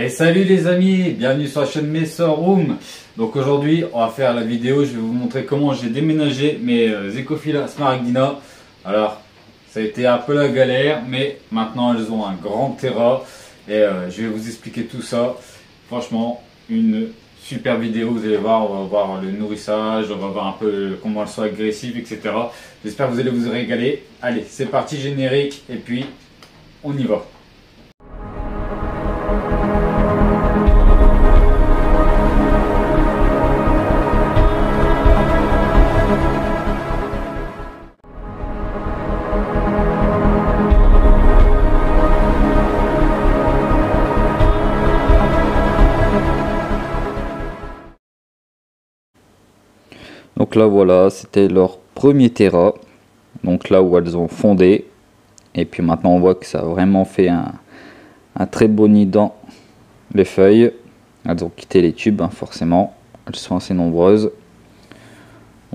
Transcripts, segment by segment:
Et salut les amis, bienvenue sur la chaîne Messor Room. Donc aujourd'hui on va faire la vidéo, je vais vous montrer comment j'ai déménagé mes Ecofila Smaragdina. Alors ça a été un peu la galère, mais maintenant elles ont un grand terrain et je vais vous expliquer tout ça. Franchement une super vidéo, vous allez voir, on va voir le nourrissage, on va voir un peu comment elles sont agressives, etc. J'espère que vous allez vous régaler. Allez, c'est parti, générique, et puis on y va. Donc là voilà, c'était leur premier terra, donc là où elles ont fondé, et puis maintenant on voit que ça a vraiment fait un très beau nid dans les feuilles. Elles ont quitté les tubes, hein, forcément, elles sont assez nombreuses.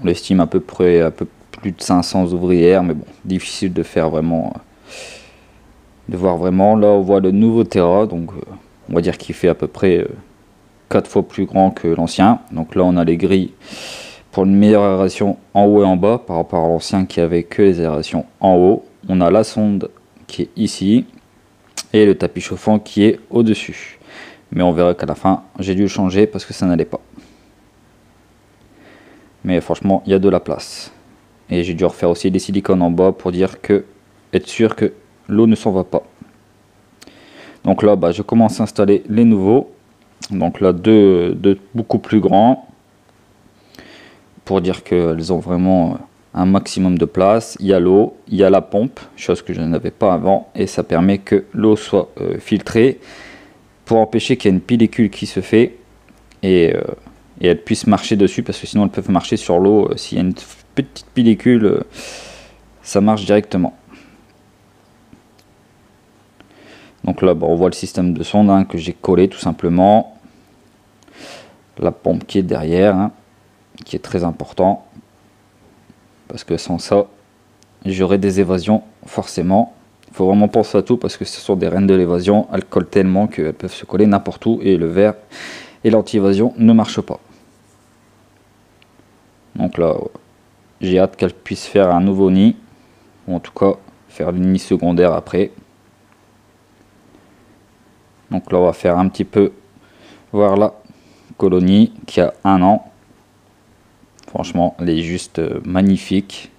On estime à peu près un peu plus de 500 ouvrières, mais bon, difficile de faire vraiment, de voir vraiment. Là on voit le nouveau terra, donc on va dire qu'il fait à peu près 4 fois plus grand que l'ancien. Donc là on a les grilles pour une meilleure aération en haut et en bas par rapport à l'ancien qui avait que les aérations en haut. On a la sonde qui est ici et le tapis chauffant qui est au dessus, mais on verra qu'à la fin j'ai dû le changer parce que ça n'allait pas, mais franchement il y a de la place. Et j'ai dû refaire aussi les silicones en bas pour dire que, être sûr que l'eau ne s'en va pas. Donc là je commence à installer les nouveaux, donc là deux beaucoup plus grands, pour dire qu'elles ont vraiment un maximum de place. Il y a l'eau, il y a la pompe, chose que je n'avais pas avant, et ça permet que l'eau soit filtrée pour empêcher qu'il y ait une pellicule qui se fait et elles puissent marcher dessus, parce que sinon elles peuvent marcher sur l'eau. S'il y a une petite pellicule, ça marche directement. Donc là on voit le système de sonde, hein, que j'ai collé tout simplement, la pompe qui est derrière, hein, qui est très important, parce que sans ça j'aurai des évasions forcément. Il faut vraiment penser à tout, parce que ce sont des reines de l'évasion, elles collent tellement qu'elles peuvent se coller n'importe où, et le verre et l'anti-évasion ne marchent pas. Donc là j'ai hâte qu'elles puissent faire un nouveau nid, ou en tout cas faire le nid secondaire après. Donc là on va faire un petit peu voir la colonie qui a 1 an. Franchement, elle est juste magnifique.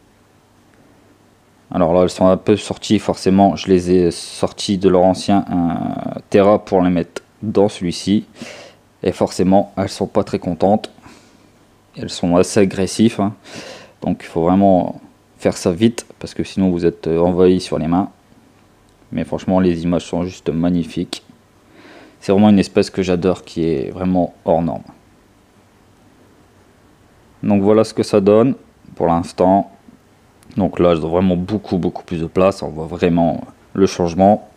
Alors là, elles sont un peu sorties, forcément, je les ai sorties de leur ancien terra pour les mettre dans celui-ci. Et forcément, elles sont pas très contentes. Elles sont assez agressives, hein. Donc il faut vraiment faire ça vite, parce que sinon vous êtes envahi sur les mains. Mais franchement, les images sont juste magnifiques. C'est vraiment une espèce que j'adore, qui est vraiment hors norme. Donc voilà ce que ça donne pour l'instant. Donc là, elles ont vraiment beaucoup plus de place. On voit vraiment le changement.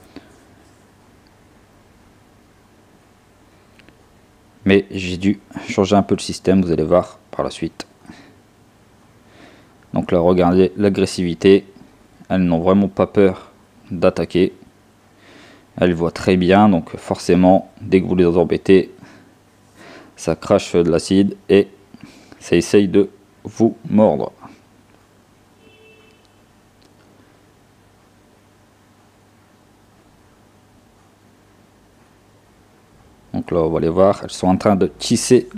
Mais j'ai dû changer un peu le système, vous allez voir par la suite. Donc là, regardez l'agressivité. Elles n'ont vraiment pas peur d'attaquer. Elles voient très bien, donc forcément, dès que vous les embêtez, ça crache de l'acide et ça essaye de vous mordre. Donc là on va les voir, elles sont en train de tisser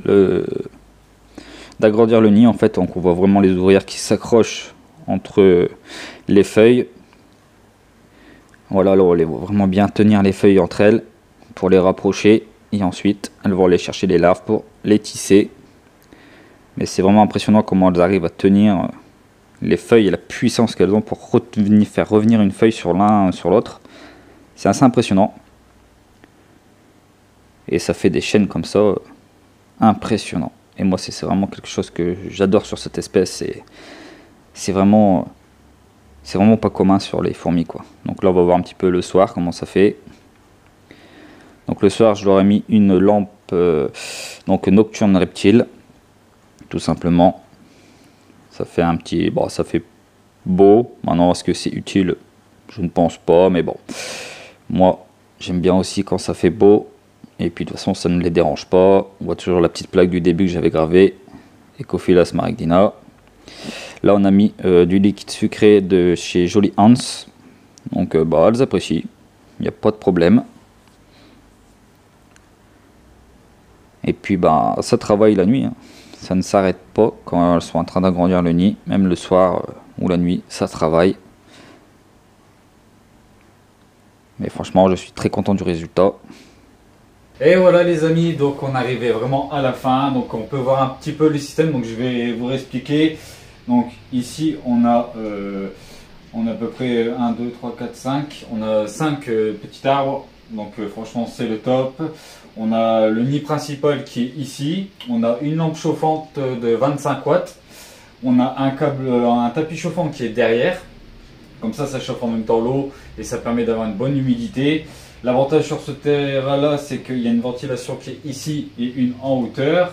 d'agrandir le nid en fait. Donc on voit vraiment les ouvrières qui s'accrochent entre les feuilles. Voilà, là on les voit vraiment bien tenir les feuilles entre elles pour les rapprocher, et ensuite elles vont aller chercher les larves pour les tisser. Mais c'est vraiment impressionnant comment elles arrivent à tenir les feuilles et la puissance qu'elles ont pour faire revenir une feuille sur l'un sur l'autre. C'est assez impressionnant. Et ça fait des chaînes comme ça, impressionnant. Et moi c'est vraiment quelque chose que j'adore sur cette espèce. C'est vraiment pas commun sur les fourmis, quoi. Donc là on va voir un petit peu le soir comment ça fait. Donc le soir je leur ai mis une lampe donc nocturne reptile, tout simplement. Ça fait un petit, bon, ça fait beau. Maintenant est-ce que c'est utile? Je ne pense pas, mais bon, moi j'aime bien aussi quand ça fait beau Et puis de toute façon ça ne les dérange pas. On voit toujours la petite plaque du début que j'avais gravée, Ecophylla smaragdina. Là on a mis du liquide sucré de chez Jolly Hans. Donc bah, elles apprécient, il n'y a pas de problème. Et puis bah, ça travaille la nuit, hein. Ça ne s'arrête pas quand elles sont en train d'agrandir le nid, même le soir ou la nuit, ça travaille. Mais franchement, je suis très content du résultat. Et voilà les amis, donc on arrivait vraiment à la fin, donc on peut voir un petit peu le système, donc je vais vous expliquer. Donc ici on a à peu près 1, 2, 3, 4, 5, on a 5 petits arbres, donc franchement c'est le top. On a le nid principal qui est ici, on a une lampe chauffante de 25 watts, on a un tapis chauffant qui est derrière, comme ça chauffe en même temps l'eau et ça permet d'avoir une bonne humidité. L'avantage sur ce terrain là, c'est qu'il y a une ventilation qui est ici et une en hauteur.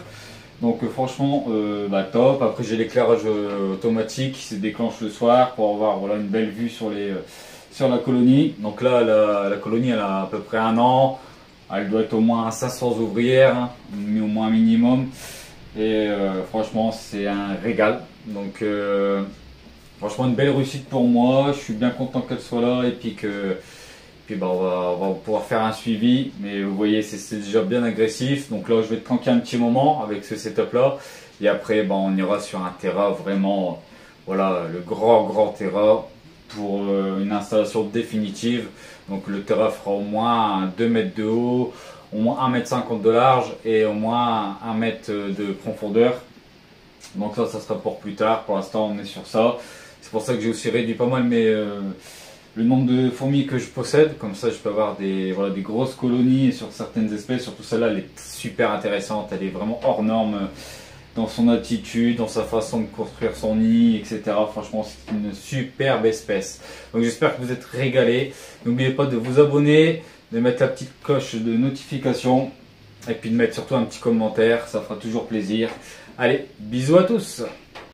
Donc franchement bah, top. Après j'ai l'éclairage automatique qui se déclenche le soir pour avoir voilà, une belle vue sur la colonie. Donc là la colonie elle a à peu près 1 an. Elle doit être au moins à 500 ouvrières, hein, mais au moins un minimum. Et franchement c'est un régal. Donc franchement une belle réussite pour moi. Je suis bien content qu'elle soit là et puis que bah, on va pouvoir faire un suivi. Mais vous voyez c'est déjà bien agressif. Donc là je vais être tranquille un petit moment avec ce setup là. Et après bah, on ira sur un terrain vraiment, voilà, le grand terrain pour une installation définitive. Donc le terrain fera au moins 2 mètres de haut, au moins 1,50 m de large et au moins 1 mètre de profondeur. Donc ça sera pour plus tard. Pour l'instant on est sur ça. C'est pour ça que j'ai aussi réduit pas mal le nombre de fourmis que je possède. Comme ça je peux avoir des grosses colonies sur certaines espèces. Surtout celle-là elle est super intéressante. Elle est vraiment hors norme dans son attitude, dans sa façon de construire son nid, etc. Franchement, c'est une superbe espèce. Donc j'espère que vous êtes régalés. N'oubliez pas de vous abonner, de mettre la petite cloche de notification et puis de mettre surtout un petit commentaire. Ça fera toujours plaisir. Allez, bisous à tous!